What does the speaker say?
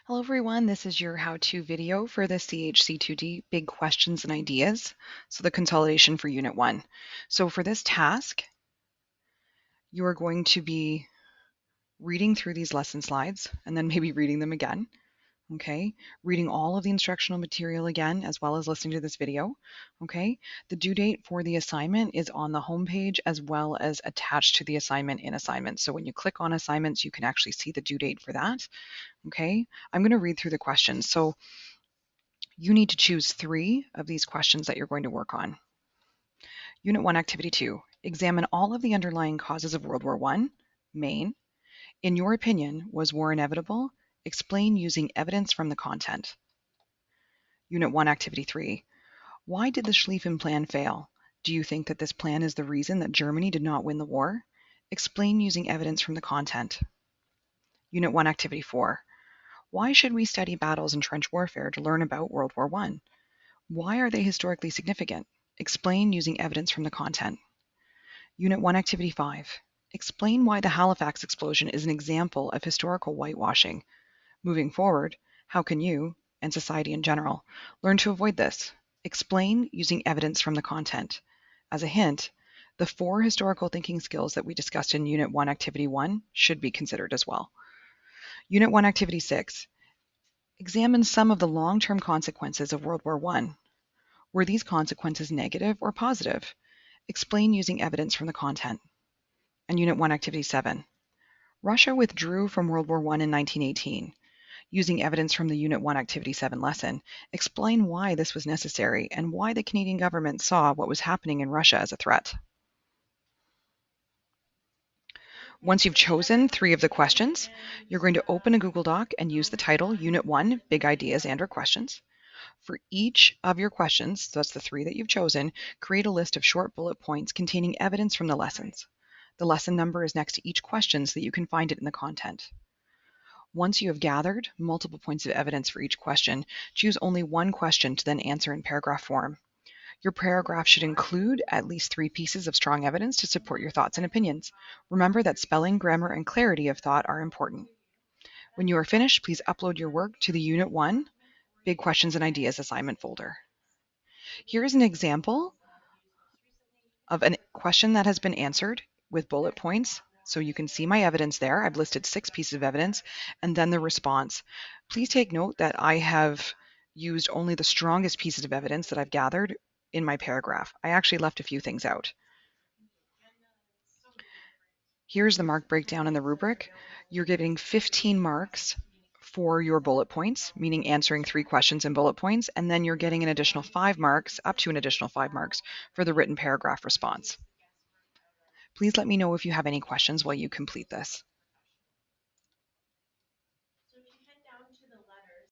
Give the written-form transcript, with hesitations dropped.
Hello everyone, this is your how-to video for the CHC2D Big Questions and Ideas, so the consolidation for Unit 1. So for this task, you are going to be reading through these lesson slides and then maybe reading them again, okay? Reading all of the instructional material again, as well as listening to this video, okay? The due date for the assignment is on the home page as well as attached to the assignment in assignments. So when you click on assignments, you can actually see the due date for that. Okay, I'm going to read through the questions. So you need to choose 3 of these questions that you're going to work on. Unit 1, Activity 2. Examine all of the underlying causes of World War I. Main. In your opinion, was war inevitable? Explain using evidence from the content. Unit 1, Activity 3. Why did the Schlieffen Plan fail? Do you think that this plan is the reason that Germany did not win the war? Explain using evidence from the content. Unit 1, Activity 4. Why should we study battles and trench warfare to learn about World War I? Why are they historically significant? Explain using evidence from the content. Unit 1, Activity 5. Explain why the Halifax explosion is an example of historical whitewashing. Moving forward, how can you, and society in general, learn to avoid this? Explain using evidence from the content. As a hint, the 4 historical thinking skills that we discussed in Unit 1, Activity 1 should be considered as well. Unit 1, Activity 6. Examine some of the long-term consequences of World War I. Were these consequences negative or positive? Explain using evidence from the content. And Unit 1, Activity 7. Russia withdrew from World War I in 1918. Using evidence from the Unit 1, Activity 7 lesson, explain why this was necessary and why the Canadian government saw what was happening in Russia as a threat. Once you've chosen 3 of the questions, you're going to open a Google Doc and use the title Unit 1, Big Ideas and/or Questions. For each of your questions, so that's the 3 that you've chosen, create a list of short bullet points containing evidence from the lessons. The lesson number is next to each question so that you can find it in the content. Once you have gathered multiple points of evidence for each question, choose only one question to then answer in paragraph form. Your paragraph should include at least 3 pieces of strong evidence to support your thoughts and opinions. Remember that spelling, grammar, and clarity of thought are important. When you are finished, please upload your work to the Unit 1 Big Questions and Ideas assignment folder. Here is an example of a question that has been answered with bullet points. So you can see my evidence there. I've listed 6 pieces of evidence and then the response. Please take note that I have used only the strongest pieces of evidence that I've gathered in my paragraph. I actually left a few things out. Here's the mark breakdown in the rubric. You're getting 15 marks for your bullet points, meaning answering 3 questions in bullet points, and then you're getting an additional 5 marks, up to an additional 5 marks, for the written paragraph response. Please let me know if you have any questions while you complete this.